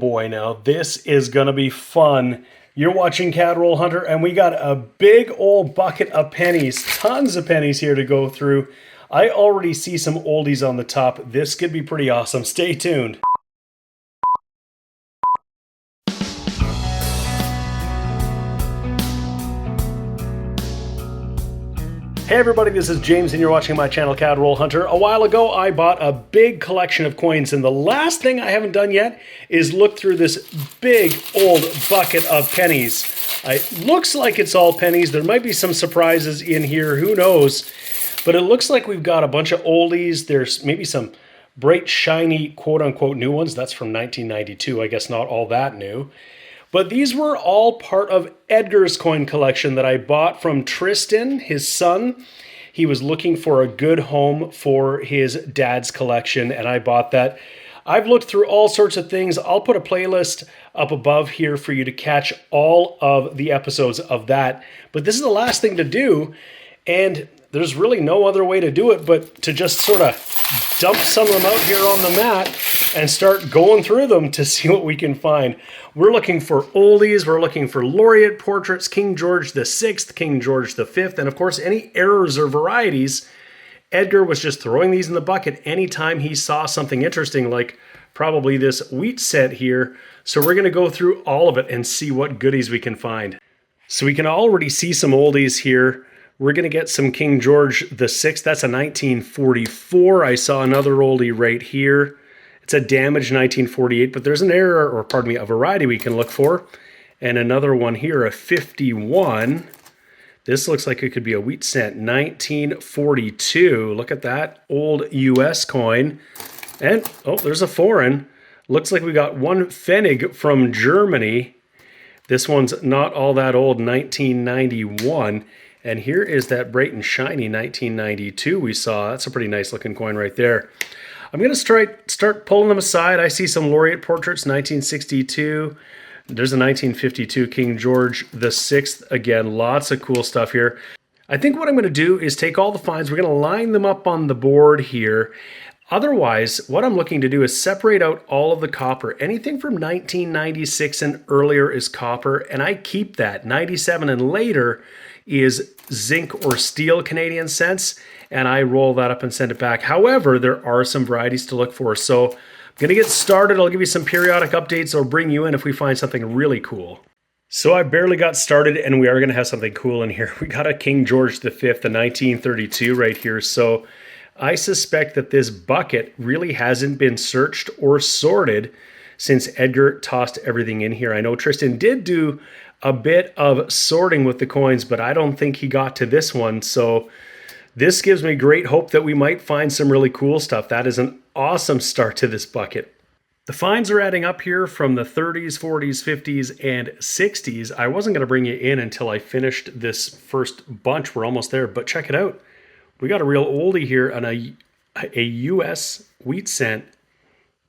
boy, now this is gonna be fun. You're watching Cat Roll Hunter, and we got a big old bucket of pennies, tons of pennies here to go through. I already see some oldies on the top. This could be pretty awesome. Stay tuned. Hey everybody, this is James and you're watching my channel Cat Roll Hunter. A while ago I bought a big collection of coins, and the last thing I haven't done yet is look through this big old bucket of pennies. It looks like it's all pennies. There might be some surprises in here, who knows? But it looks like we've got a bunch of oldies. There's maybe some bright shiny quote-unquote new ones. That's from 1992, I guess not all that new. But these were all part of Edgar's coin collection that I bought from Tristan, his son. He was looking for a good home for his dad's collection, and I bought that. I've looked through all sorts of things. I'll put a playlist up above here for you to catch all of the episodes of that. But this is the last thing to do, and there's really no other way to do it but to just sort of dump some of them out here on the mat and start going through them to see what we can find. We're looking for oldies, we're looking for laureate portraits, King George VI, King George V, and of course any errors or varieties. Edgar was just throwing these in the bucket anytime he saw something interesting, like probably this wheat set here. So we're gonna go through all of it and see what goodies we can find. So we can already see some oldies here. We're going to get some King George VI. That's a 1944. I saw another oldie right here. It's a damaged 1948, but there's an error, or pardon me, a variety we can look for. And another one here, a 51. This looks like it could be a wheat cent, 1942. Look at that old US coin. And, oh, there's a foreign. Looks like we got one Pfennig from Germany. This one's not all that old, 1991. And here is that bright and shiny 1992 we saw. That's a pretty nice looking coin right there. I'm going to start pulling them aside. I see some laureate portraits, 1962. There's a 1952 King George VI. Again, lots of cool stuff here. I think what I'm going to do is take all the finds. We're going to line them up on the board here. Otherwise, what I'm looking to do is separate out all of the copper. Anything from 1996 and earlier is copper, and I keep that. 97 and later is zinc or steel Canadian cents, and I roll that up and send it back. However, there are some varieties to look for. So I'm gonna get started. I'll give you some periodic updates or bring you in if we find something really cool. So I barely got started, and we are gonna have something cool in here. We got a King George V, the 1932 right here. So I suspect that this bucket really hasn't been searched or sorted since Edgar tossed everything in here. I know Tristan did do a bit of sorting with the coins, but I don't think he got to this one. So this gives me great hope that we might find some really cool stuff. That is an awesome start to this bucket. The finds are adding up here from the 30s, 40s, 50s, and 60s. I wasn't going to bring you in until I finished this first bunch. We're almost there, but check it out. We got a real oldie here on a US wheat cent.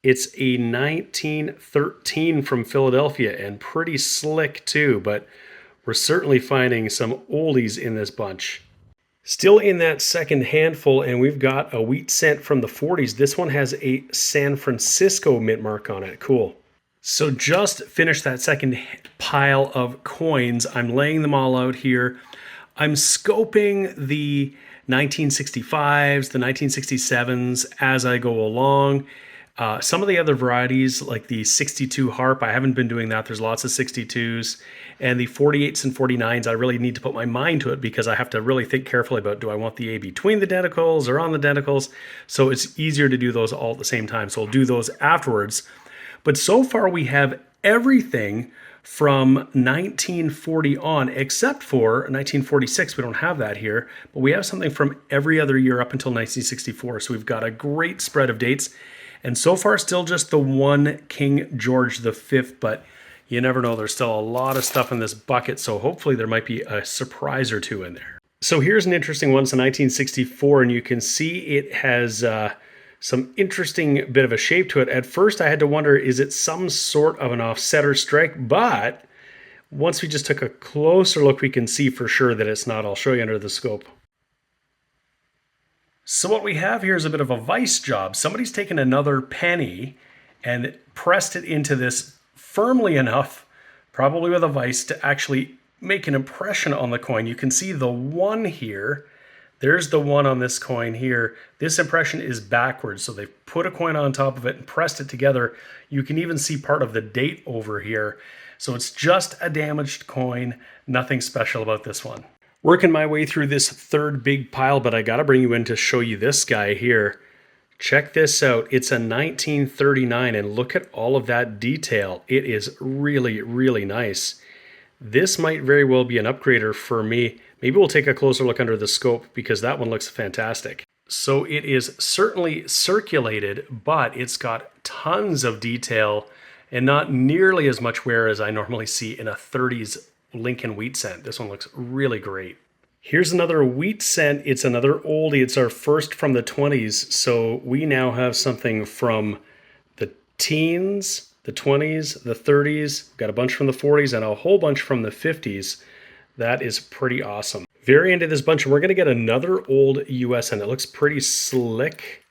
It's a 1913 from Philadelphia, and pretty slick too, but we're certainly finding some oldies in this bunch. Still in that second handful, and we've got a wheat cent from the 40s. This one has a San Francisco mint mark on it. Cool. So just finished that second pile of coins. I'm laying them all out here. I'm scoping the 1965s, the 1967s as I go along. Some of the other varieties, like the 62 harp, I haven't been doing that. There's lots of 62s. And the 48s and 49s, I really need to put my mind to it because I have to really think carefully about, do I want the A between the denticles or on the denticles? So it's easier to do those all at the same time. So I'll do those afterwards. But so far we have everything from 1940 on, except for 1946. We don't have that here, but we have something from every other year up until 1964. So we've got a great spread of dates. And so far, still just the one King George V, but you never know. There's still a lot of stuff in this bucket, so hopefully there might be a surprise or two in there. So here's an interesting one. It's a 1964, and you can see it has some interesting bit of a shape to it. At first, I had to wonder, is it some sort of an offsetter strike? But once we just took a closer look, we can see for sure that it's not. I'll show you under the scope. So what we have here is a bit of a vice job. Somebody's taken another penny and pressed it into this firmly enough, probably with a vise, to actually make an impression on the coin. You can see the 1 here. There's the 1 on this coin here. This impression is backwards, so they've put a coin on top of it and pressed it together. You can even see part of the date over here. So it's just a damaged coin, nothing special about this one. Working my way through this third big pile, but I gotta bring you in to show you this guy here. Check this out. It's a 1939, and look at all of that detail. It is really, really nice. This might very well be an upgrader for me. Maybe we'll take a closer look under the scope because that one looks fantastic. So it is certainly circulated, but it's got tons of detail and not nearly as much wear as I normally see in a 30s Lincoln wheat cent. This one looks really great. Here's another wheat cent. It's another oldie. It's our first from the 20s. So we now have something from the teens, the 20s, the 30s, got a bunch from the 40s, and a whole bunch from the 50s. That is pretty awesome. Very into this bunch, and we're going to get another old US, and it looks pretty slick.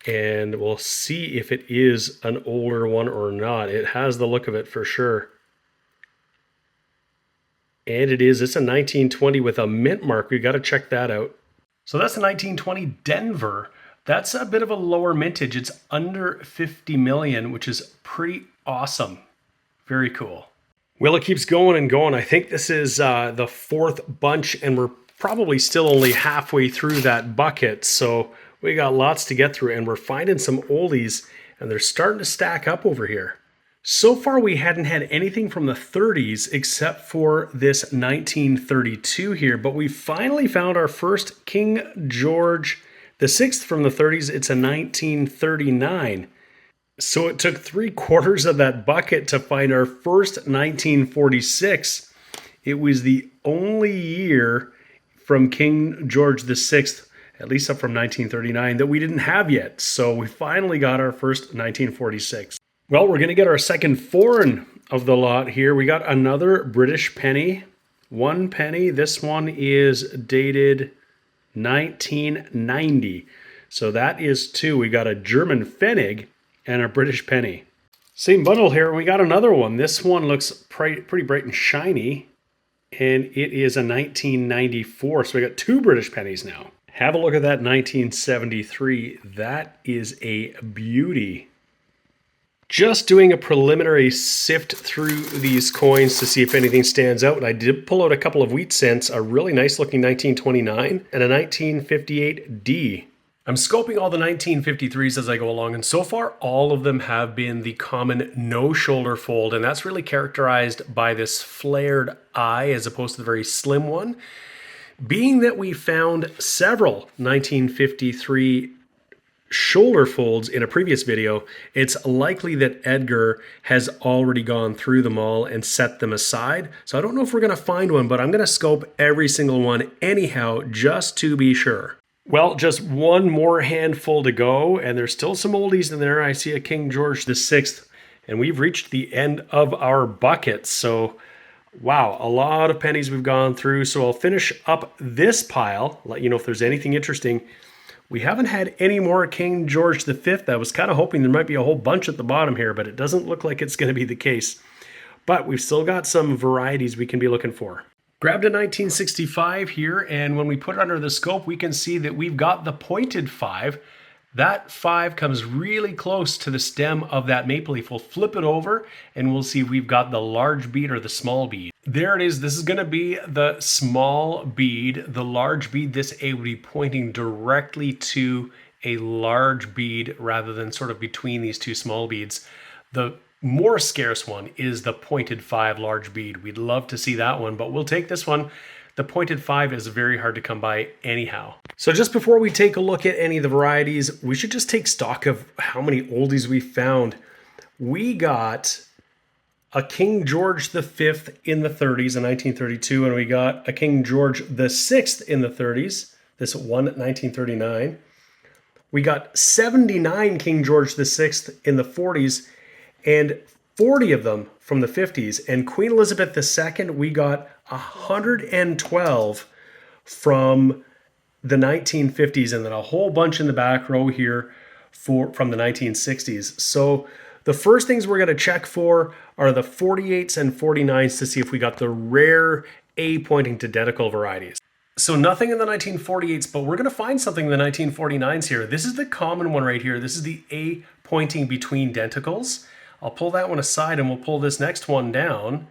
And we'll see if it is an older one or not. It has the look of it for sure. And it is. It's a 1920 with a mint mark. We got to check that out. So that's a 1920 Denver. That's a bit of a lower mintage. It's under 50 million, which is pretty awesome. Very cool. Well, it keeps going and going. I think this is the 4th bunch, and we're probably still only halfway through that bucket. So we got lots to get through, and we're finding some oldies, and they're starting to stack up over here. So far, we hadn't had anything from the 30s except for this 1932 here, but we finally found our first King George VI from the 30s. It's a 1939. So it took 3/4 of that bucket to find our first 1946. It was the only year from King George VI, at least up from 1939, that we didn't have yet. So we finally got our first 1946. Well, we're going to get our second foreign of the lot here. We got another British penny, 1 penny. This one is dated 1990. So that is 2. We got a German Pfennig and a British penny. Same bundle here. We got another one. This one looks pretty bright and shiny, and it is a 1994. So we got 2 British pennies now. Have a look at that 1973. That is a beauty. Just doing a preliminary sift through these coins to see if anything stands out. I did pull out a couple of wheat cents, a really nice looking 1929 and a 1958 D. I'm scoping all the 1953s as I go along, and so far all of them have been the common no shoulder fold, and that's really characterized by this flared eye as opposed to the very slim one. Being that we found several 1953 shoulder folds in a previous video, it's likely that Edgar has already gone through them all and set them aside. So I don't know if we're going to find one, but I'm going to scope every single one anyhow, just to be sure. Well, just one more handful to go, and there's still some oldies in there. I see a King George VI, and we've reached the end of our bucket. So, wow, a lot of pennies we've gone through. So I'll finish up this pile, let you know if there's anything interesting. We haven't had any more King George V. I was kind of hoping there might be a whole bunch at the bottom here, but it doesn't look like it's going to be the case. But we've still got some varieties we can be looking for. Grabbed a 1965 here, and when we put it under the scope, we can see that we've got the pointed 5. That 5 comes really close to the stem of that maple leaf. We'll flip it over, and we'll see if we've got the large bead or the small bead. There it is. This is going to be the small bead. The large bead, this A would be pointing directly to a large bead rather than sort of between these 2 small beads. The more scarce one is the pointed 5 large bead. We'd love to see that one, but we'll take this one. The pointed 5 is very hard to come by anyhow. So just before we take a look at any of the varieties, we should just take stock of how many oldies we found. We got a King George V in the 30s in 1932, and we got a King George VI in the 30s, this one 1939. We got 79 King George VI in the 40s, and 40 of them from the 50s. And Queen Elizabeth II, we got 112 from the 1950s, and then a whole bunch in the back row here from the 1960s. So The first things we're going to check for are the 48s and 49s to see if we got the rare A pointing to identical varieties. So nothing in the 1948s, but we're going to find something in the 1949s here. This is the common one right here. This is the A pointing between denticles. I'll pull that one aside and we'll pull this next one down.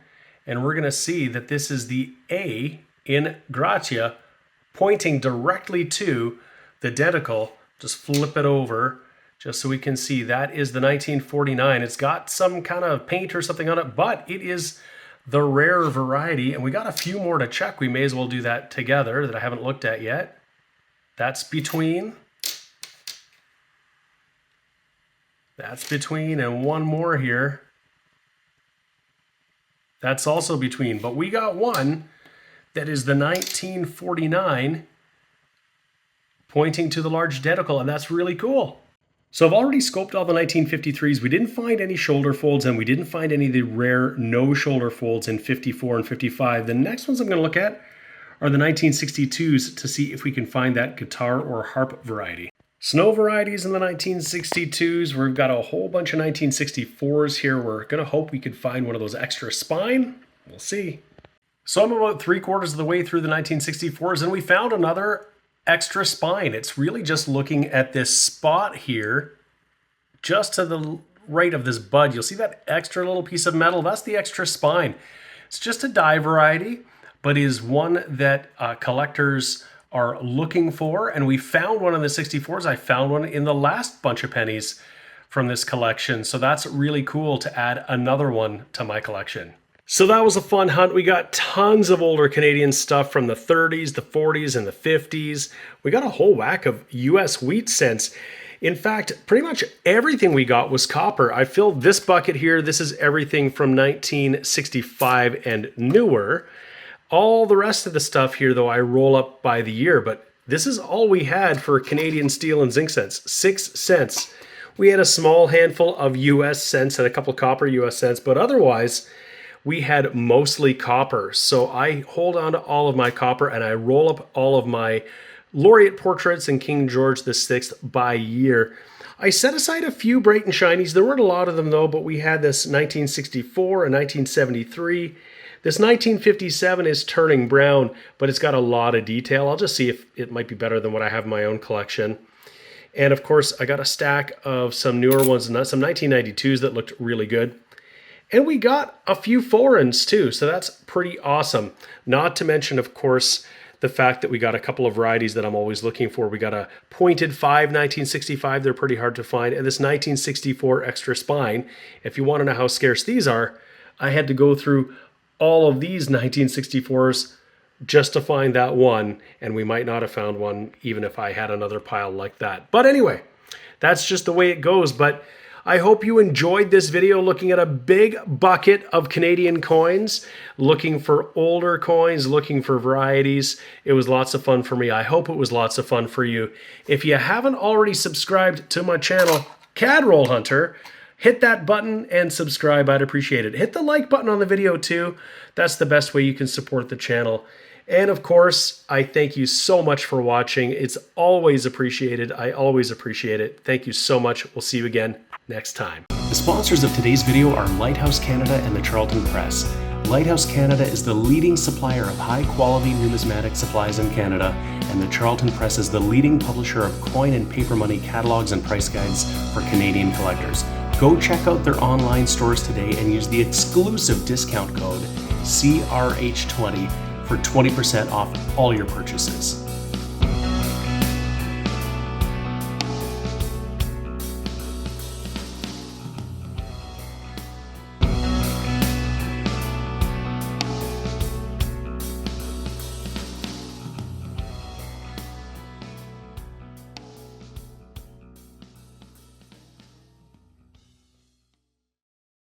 And we're going to see that this is the A in Gratia pointing directly to the denticle. Just flip it over just so we can see that is the 1949. It's got some kind of paint or something on it, but it is the rare variety. And we got a few more to check. We may as well do that together that I haven't looked at yet. That's between. That's between, and one more here. That's also between, but we got one that is the 1949 pointing to the large denticle, and that's really cool. So I've already scoped all the 1953s. We didn't find any shoulder folds, and we didn't find any of the rare no shoulder folds in 54 and 55. The next ones I'm going to look at are the 1962s to see if we can find that guitar or harp variety. Snow varieties in the 1962s. We've got a whole bunch of 1964s here. We're going to hope we could find one of those extra spine. We'll see. So I'm about 3/4 of the way through the 1964s, and we found another extra spine. It's really just looking at this spot here, just to the right of this bud. You'll see that extra little piece of metal. That's the extra spine. It's just a die variety, but is one that collectors are looking for. And we found one in the 64s. I found one in the last bunch of pennies from this collection. So that's really cool to add another one to my collection. So that was a fun hunt. We got tons of older Canadian stuff from the 30s, the 40s, and the 50s. We got a whole whack of US wheat cents. In fact, pretty much everything we got was copper. I filled this bucket here. This is everything from 1965 and newer. All the rest of the stuff here, though, I roll up by the year. But this is all we had for Canadian steel and zinc cents, 6 cents. We had a small handful of US cents and a couple copper US cents, but otherwise, we had mostly copper. So I hold on to all of my copper and I roll up all of my laureate portraits and King George VI by year. I set aside a few bright and shinies. There weren't a lot of them though, but we had this 1964 and 1973. This 1957 is turning brown, but it's got a lot of detail. I'll just see if it might be better than what I have in my own collection. And of course, I got a stack of some newer ones, some 1992s that looked really good. And we got a few foreigns too, so that's pretty awesome. Not to mention, of course, the fact that we got a couple of varieties that I'm always looking for. We got a pointed 5 1965, they're pretty hard to find, and this 1964 extra spine. If you want to know how scarce these are, I had to go through all of these 1964s just to find that one, and we might not have found one even if I had another pile like that. But anyway, that's just the way it goes. But I hope you enjoyed this video looking at a big bucket of Canadian coins, looking for older coins, looking for varieties. It was lots of fun for me. I hope it was lots of fun for you. If you haven't already subscribed to my channel, CAD Roll Hunter, hit that button and subscribe. I'd appreciate it. Hit the like button on the video too. That's the best way you can support the channel. And of course, I thank you so much for watching. It's always appreciated. I always appreciate it. Thank you so much. We'll see you again next time. The sponsors of today's video are Lighthouse Canada and the Charlton Press. Lighthouse Canada is the leading supplier of high-quality numismatic supplies in Canada, and the Charlton Press is the leading publisher of coin and paper money catalogs and price guides for Canadian collectors. Go check out their online stores today and use the exclusive discount code CRH20 for 20% off all your purchases.